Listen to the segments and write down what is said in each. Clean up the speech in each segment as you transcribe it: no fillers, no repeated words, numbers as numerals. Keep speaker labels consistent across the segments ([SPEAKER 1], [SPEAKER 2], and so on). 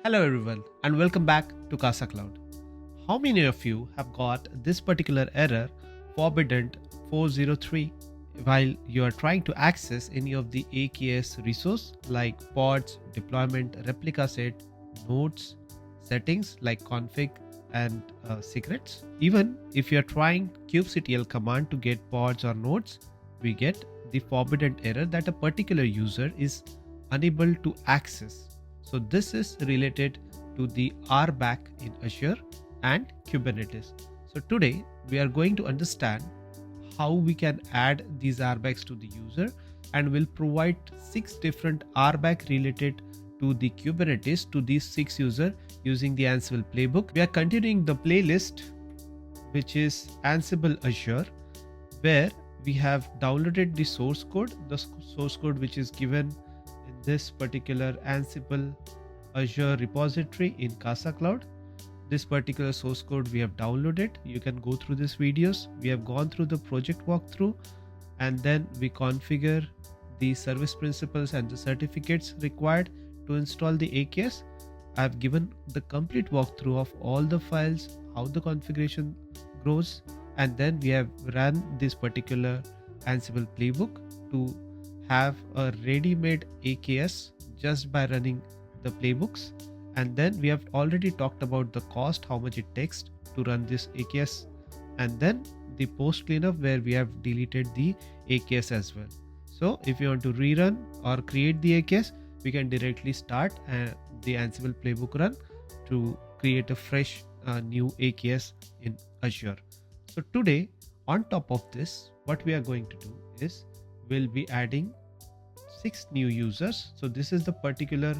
[SPEAKER 1] Hello everyone and welcome back to CasaCloud. How many of you have got this particular error forbidden 403 while you are trying to access any of the AKS resource like pods, deployment, replica set, nodes, settings like config and secrets? Even if you are trying kubectl command to get pods or nodes, we get the forbidden error that a particular user is unable to access. So this is related to the RBAC in Azure and Kubernetes. So today we are going to understand how we can add these RBACs to the user, and will provide 6 different RBAC related to the Kubernetes to these 6 users using the Ansible Playbook. We are continuing the playlist which is Ansible Azure, where we have downloaded the source code which is given in this particular Ansible Azure repository in CasaCloud. This particular source code we have downloaded. You can go through these videos. We have gone through the project walkthrough, and then we configure the service principals and the certificates required to install the AKS. I have given the complete walkthrough of all the files, how the configuration grows, and then we have run this particular Ansible playbook to have a ready-made AKS just by running the playbooks. And then we have already talked about the cost, how much it takes to run this AKS, and then the post cleanup where we have deleted the AKS as well. So if you want to rerun or create the AKS, we can directly start the Ansible playbook run to create a fresh new AKS in Azure. So today, on top of this, what we are going to do is we'll be adding 6 new users. So this is the particular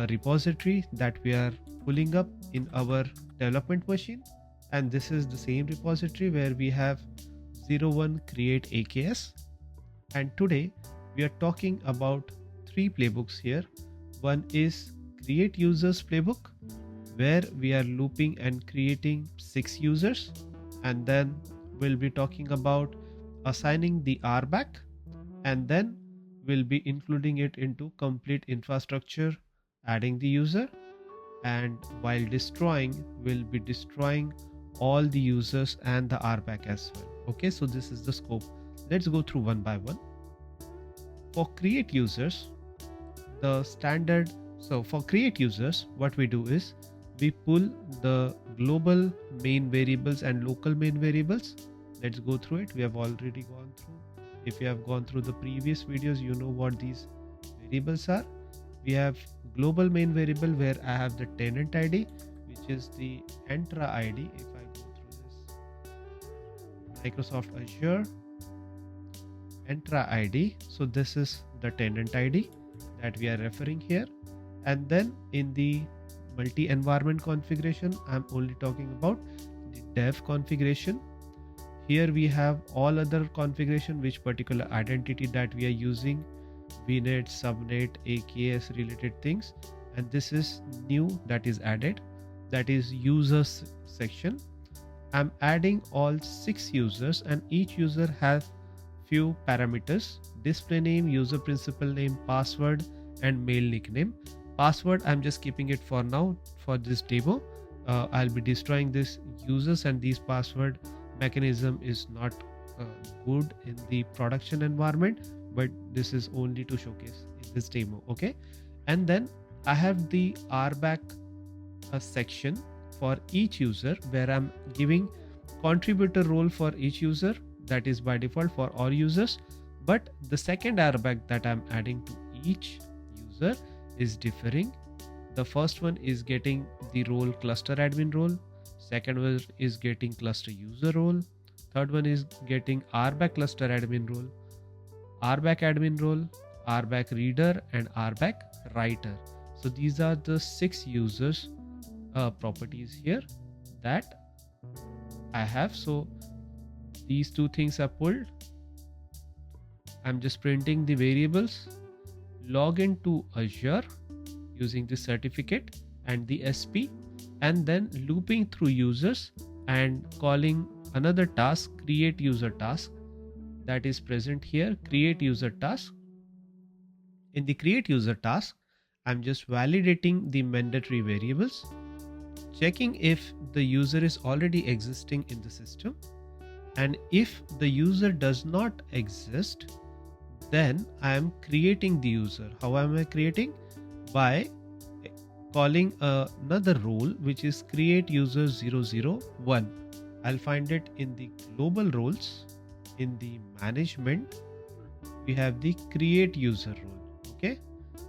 [SPEAKER 1] repository that we are pulling up in our development machine, and this is the same repository where we have 01 create AKS. And today we are talking about 3 playbooks here. One is create users playbook, where we are looping and creating 6 users, and then we'll be talking about assigning the RBAC, and then we'll be including it into complete infrastructure, adding the user, and while destroying, we'll be destroying all the users and the RBAC as well. Okay, so this is the scope. Let's go through one by one. For create users, the standard, so for create users, what we do is we pull the global main variables and local main variables. Let's go through it. We have already gone through. If you have gone through the previous videos, you know what these variables are. We have global main variable where I have the tenant ID, which is the entra ID. If I go through this Microsoft Azure entra ID, so this is the tenant ID that we are referring here. And then in the multi-environment configuration, I'm only talking about the dev configuration. Here we have all other configuration, which particular identity that we are using, vnet, subnet, AKS related things, and this is new that is added, that is users section. I'm adding all 6 users, and each user has few parameters: display name, user principal name, password, and mail nickname. Password I'm just keeping it for now for this demo. I'll be destroying this users, and this password mechanism is not good in the production environment, but this is only to showcase in this demo. Okay, and then I have the RBAC section for each user where I'm giving contributor role for each user, that is by default for all users, but the second RBAC that I'm adding to each user is differing. The first one is getting the role cluster admin role, second one is getting cluster user role, third one is getting RBAC cluster admin role, RBAC admin role, RBAC reader, and RBAC writer. So these are the 6 users properties here that I have. So these 2 things are pulled. I'm just printing the variables, log into Azure using the certificate and the SP, and then looping through users and calling another task, create user task, that is present here, create user task. In the create user task, I'm just validating the mandatory variables, checking if the user is already existing in the system, and if the user does not exist, then I am creating the user. How am I creating? By calling another role, which is create user 001. I'll find it in the global roles. In the management, we have the create user role. Okay,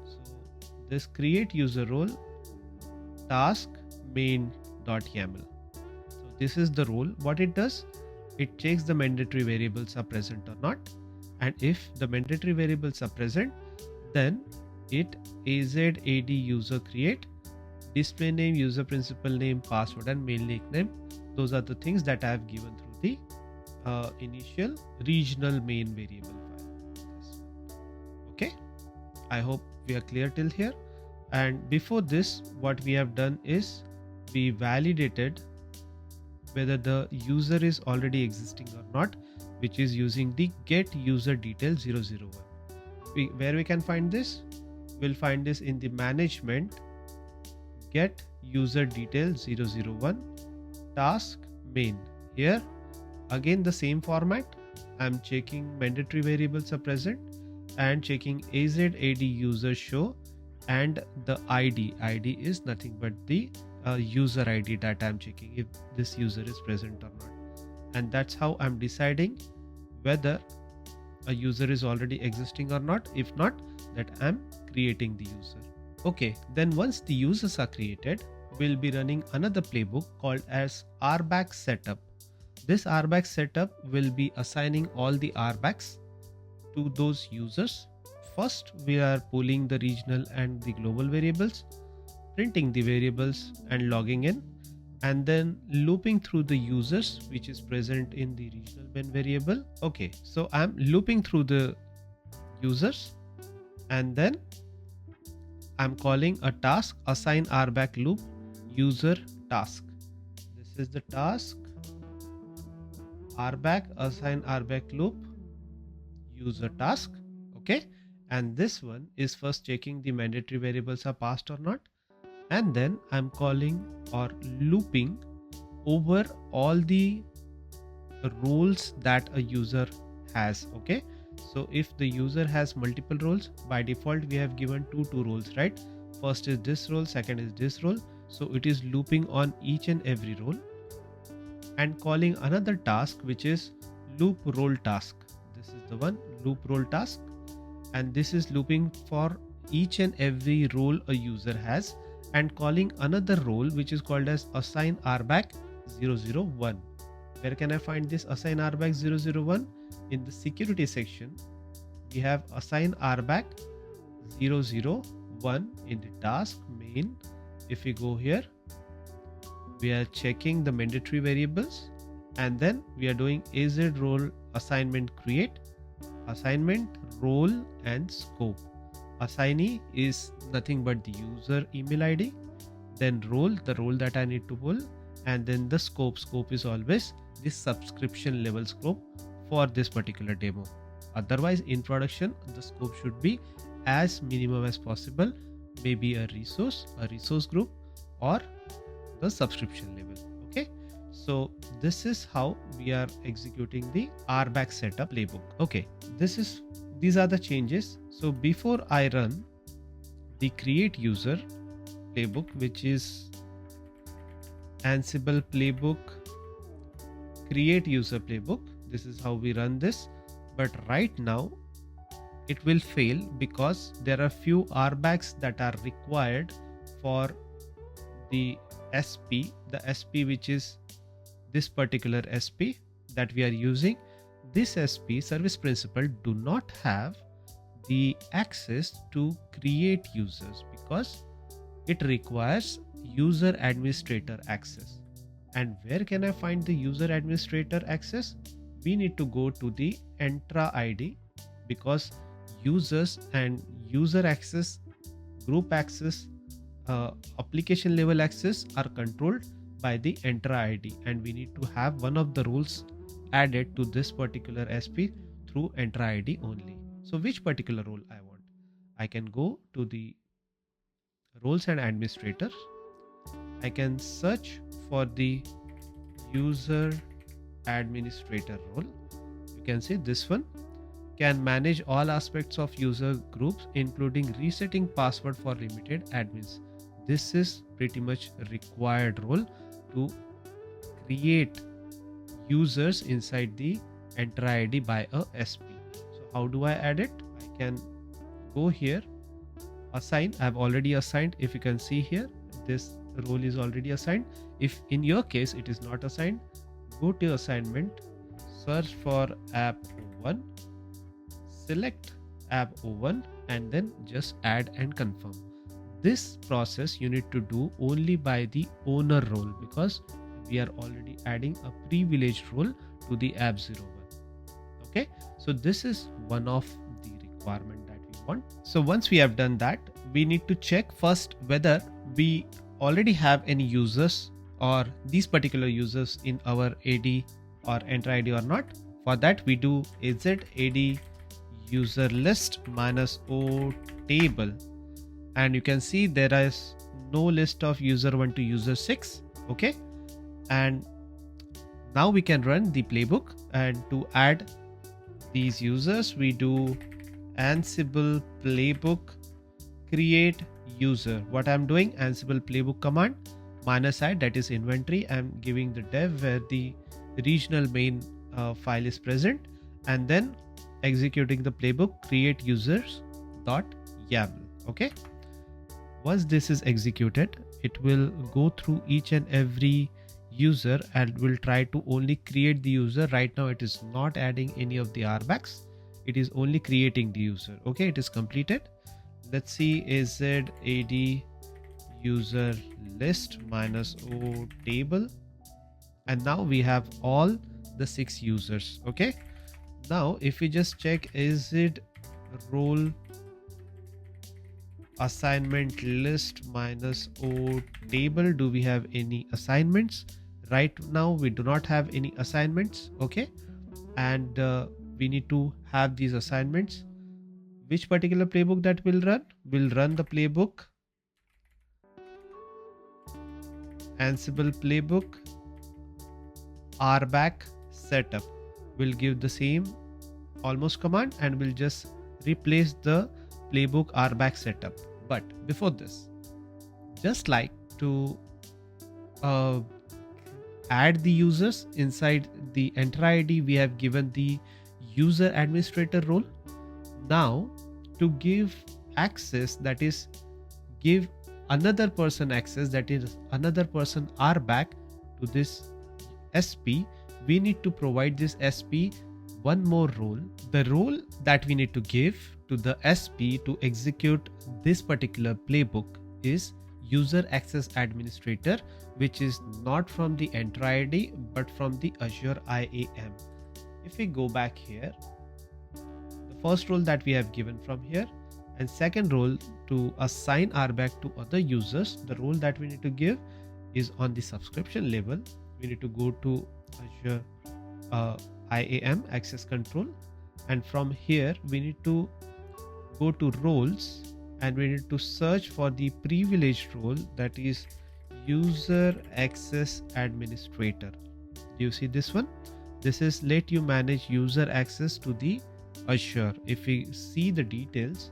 [SPEAKER 1] so this create user role task main.yaml. So this is the role. What it does, it checks the mandatory variables are present or not, and if the mandatory variables are present, then it add user create, display name, user principal name, password, and mail nickname. Those are the things that I have given through the initial regional main variable file. Okay, I hope we are clear till here. And before this, what we have done is we validated whether the user is already existing or not, which is using the get user detail 001. Where we can find this? We'll find this in the management get user detail 001 task main. Here again the same format. I'm checking mandatory variables are present and checking add user show, and the ID is nothing but the user ID that I'm checking if this user is present or not. And that's how I'm deciding whether a user is already existing or not. If not, that I'm creating the user. Okay, then once the users are created, we'll be running another playbook called as RBAC setup. This RBAC setup will be assigning all the RBACs to those users. First, we are pulling the regional and the global variables, printing the variables and logging in, and then looping through the users which is present in the regional main variable. Okay, so I'm looping through the users, and then I'm calling a task assign RBAC loop user task. This is the task RBAC assign RBAC loop user task. Okay, and this one is first checking the mandatory variables are passed or not, and then I'm calling or looping over all the roles that a user has. Okay, so if the user has multiple roles, by default we have given two roles, right? First is this role, second is this role. So it is looping on each and every role and calling another task which is loop role task. This is the one, loop role task, and this is looping for each and every role a user has, and calling another role which is called as assign RBAC 001. Where can I find this assign RBAC 001? In the security section, we have assign RBAC 001 in the task main. If we go here, we are checking the mandatory variables, and then we are doing AZ role assignment create, assignment role and scope. Assignee is nothing but the user email ID, then role, the role that I need to pull, and then the scope. Scope is always the subscription level scope for this particular demo. Otherwise, in production, the scope should be as minimum as possible, maybe a resource group, or the subscription level. Okay, so this is how we are executing the RBAC setup playbook. Okay, these are the changes. So before I run the create user playbook, which is Ansible Playbook create user playbook, this is how we run this. But right now it will fail because there are few RBACs that are required for the SP, the SP which is this particular SP that we are using. This SP service principal do not have the access to create users because it requires user administrator access. And where can I find the user administrator access? We need to go to the entra ID, because users and user access, group access, application level access are controlled by the entra ID, and we need to have one of the rules added to this particular SP through entra ID only. So which particular role I want? I can go to the roles and administrator, I can search for the user administrator role. You can see this one can manage all aspects of user groups, including resetting password for limited admins. This is pretty much required role to create users inside the entra ID by a SP. So how do I add it? I can go here, assign. I've already assigned. If you can see here, this role is already assigned. If in your case it is not assigned, go to assignment, search for app 1, select app 1 and then just add and confirm. This process you need to do only by the owner role, because we are already adding a privileged role to the app 01. Okay, so this is one of the requirement that we want. So once we have done that, we need to check first whether we already have any users or these particular users in our AD or entra ID or not. For that we do AZ AD user list -o table, and you can see there is no list of user 1 to user 6. Okay, and now we can run the playbook, and to add these users we do Ansible Playbook create user. What I'm doing, Ansible Playbook command -i, that is inventory. I'm giving the dev where the regional main file is present, and then executing the playbook create users .yaml. Okay, once this is executed, it will go through each and every user and will try to only create the user. Right now it is not adding any of the RBACs, it is only creating the user. Okay, it is completed. Let's see, AZ AD user list -o table, and now we have all the 6 users. Okay, now if we just check, is it role assignment list -o table, do we have any assignments? Right now we do not have any assignments. Okay, and we need to have these assignments. Which particular playbook that will run? Will run the playbook Ansible Playbook RBAC setup. Will give the same almost command and will just replace the playbook RBAC setup. But before this, just like to add the users inside the entra ID, we have given the user administrator role. Now to give access, that is give another person access, that is another person RBAC to this SP, we need to provide this SP one more role. The role that we need to give to the SP to execute this particular playbook is user access administrator, which is not from the entra ID but from the Azure IAM. If we go back here, the first role that we have given from here, and second role to assign RBAC to other users, the role that we need to give is on the subscription level. We need to go to Azure IAM access control, and from here we need to go to roles and we need to search for the privileged role, that is user access administrator. Do you see this one? This is let you manage user access to the Azure. If we see the details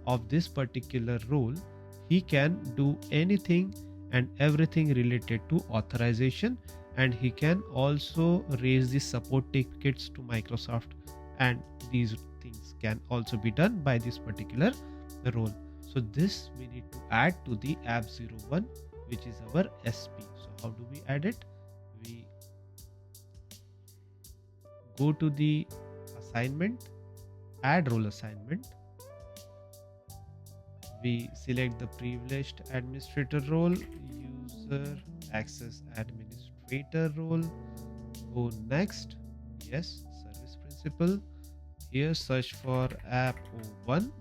[SPEAKER 1] of this particular role, he can do anything and everything related to authorization, and he can also raise the support tickets to Microsoft, and these things can also be done by this particular role. So this we need to add to the app 01, which is our SP. So how do we add it? We go to the assignment, add role assignment. We select the privileged administrator role, user access administrator role. Go next. Yes, service principal. Here search for app 01.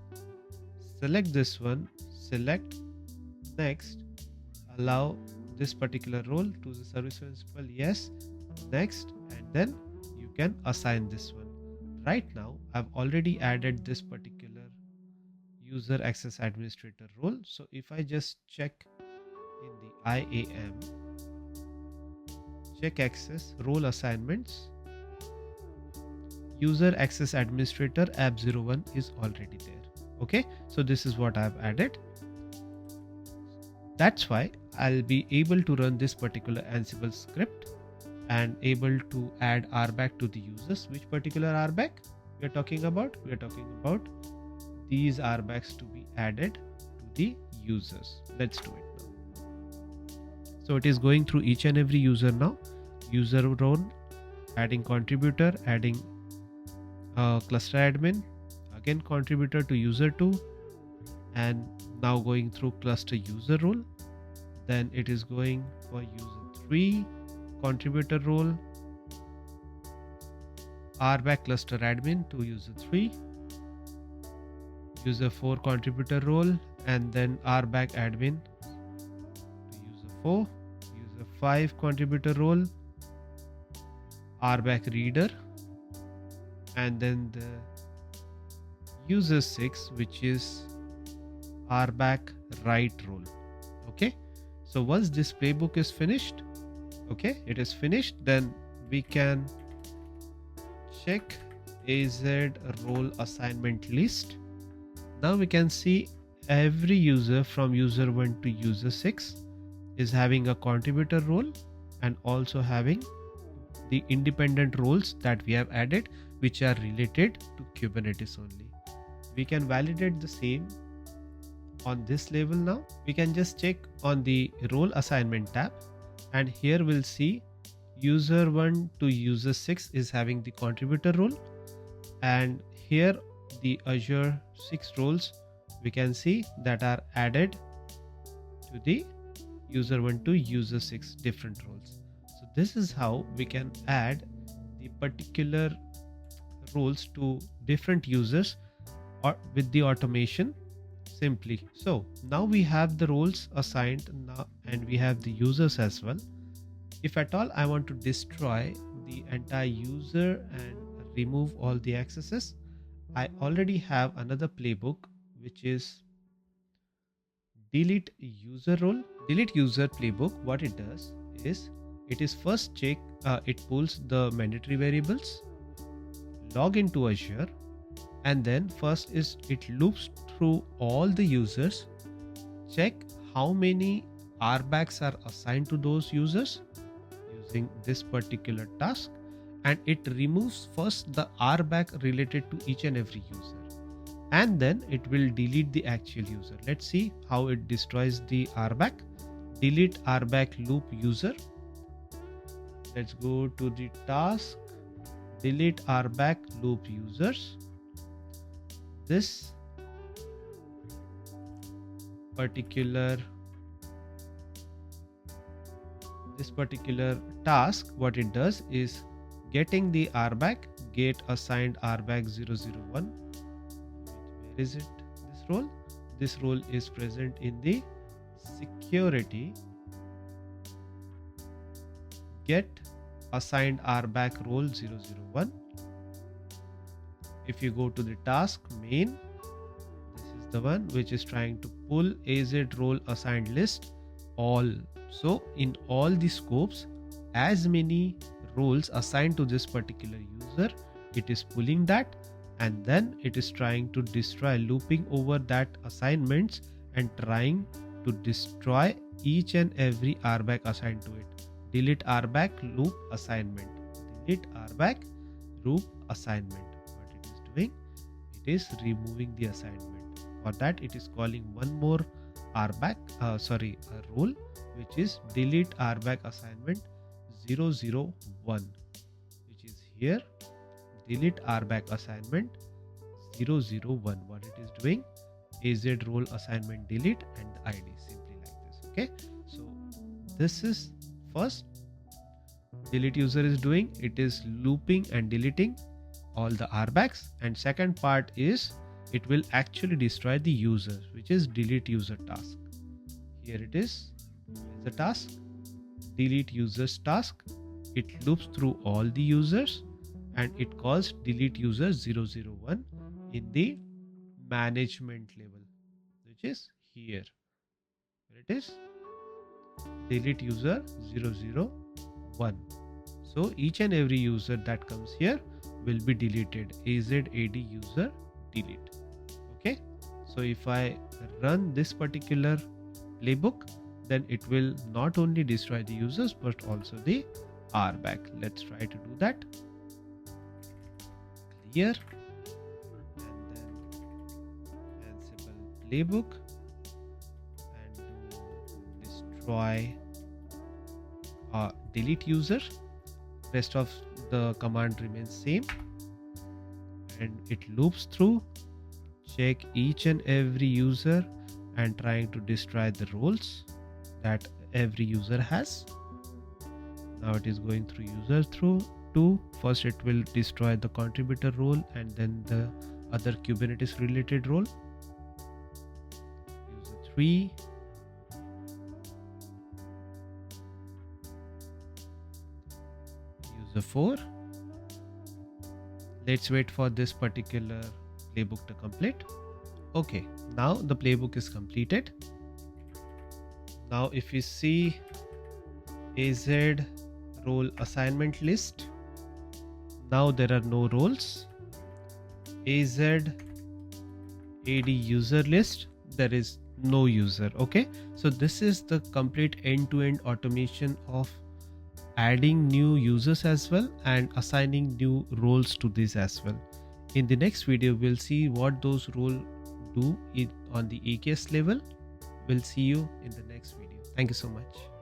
[SPEAKER 1] Select this one. Select next. Allow this particular role to the service principal. Yes. Next, and then you can assign this one. Right now, I've already added this particular user access administrator role. So if I just check in the IAM, check access role assignments, user access administrator app01 is already there. Okay, so this is what I've added. That's why I'll be able to run this particular Ansible script and able to add RBAC to the users. Which particular RBAC we are talking about? We are talking about these RBACs to be added to the users. Let's do it now. So it is going through each and every user now. User role, adding contributor, adding cluster admin, again contributor to user 2, and now going through cluster user role. Then it is going for user 3 contributor role, RBAC cluster admin to user 3, user 4 contributor role, and then RBAC admin to user 4, user 5 contributor role, RBAC reader, and then the user 6, which is RBAC write role. Okay, so once this playbook is finished, okay, it is finished, then we can check AZ role assignment list. Now we can see every user from user 1 to user 6 is having a contributor role and also having the independent roles that we have added, which are related to Kubernetes only. We can validate the same on this level. Now we can just check on the role assignment tab, and here we'll see user 1 to user 6 is having the contributor role, and here the Azure 6 roles we can see that are added to the user 1 to user 6 different roles. So this is how we can add the particular roles to different users or with the automation simply. So now we have the roles assigned now, and we have the users as well. If at all I want to destroy the entire user and remove all the accesses, I already have another playbook, which is delete user role. Delete user playbook, what it does is it is first check, it pulls the mandatory variables, log into Azure, and then first is it loops through all the users, check how many RBACs are assigned to those users using this particular task, and it removes first the RBAC related to each and every user, and then it will delete the actual user. Let's see how it destroys the RBAC. Delete RBAC loop user. Let's go to the task, delete RBAC loop users. This particular task, what it does is getting the RBAC, get assigned RBAC 001. Where is it? This role? This role is present in the security. Get assigned RBAC role 001. If you go to the task main, this is the one which is trying to pull AZ role assigned list all. So in all the scopes, as many roles assigned to this particular user, it is pulling that, and then it is trying to destroy, looping over that assignments and trying to destroy each and every RBAC assigned to it. Delete RBAC loop assignment. Delete RBAC loop assignment. What it is doing? It is removing the assignment. For that, it is calling one more RBAC, a role, which is delete RBAC assignment 001, which is here. Delete RBAC assignment 001. What it is doing? AZ role assignment delete and the ID, simply like this. Okay, so this is first delete user is doing, it is looping and deleting all the RBACs, and second part is it will actually destroy the user, which is delete user task. Here it is, the task, delete users task. It loops through all the users and it calls delete user 001 in the management level, which is here. Here it is, delete user 001. So each and every user that comes here will be deleted. AZ AD user delete. Okay, so if I run this particular playbook, then it will not only destroy the users but also the RBAC. Let's try to do that. Clear, and then Ansible Playbook, and do destroy delete user. Rest of the command remains same, and it loops through, check each and every user and trying to destroy the roles that every user has. Now it is going through user through two. First it will destroy the contributor role and then the other Kubernetes related role. User 3, user 4. Let's wait for this particular playbook to complete. Okay, now the playbook is completed. Now if you see AZ role assignment list, now there are no roles. AZ AD user list, there is no user. Okay, so this is the complete end-to-end automation of adding new users as well and assigning new roles to this as well. In the next video, we'll see what those roles do on the AKS level. We'll see you in the next video. Thank you so much.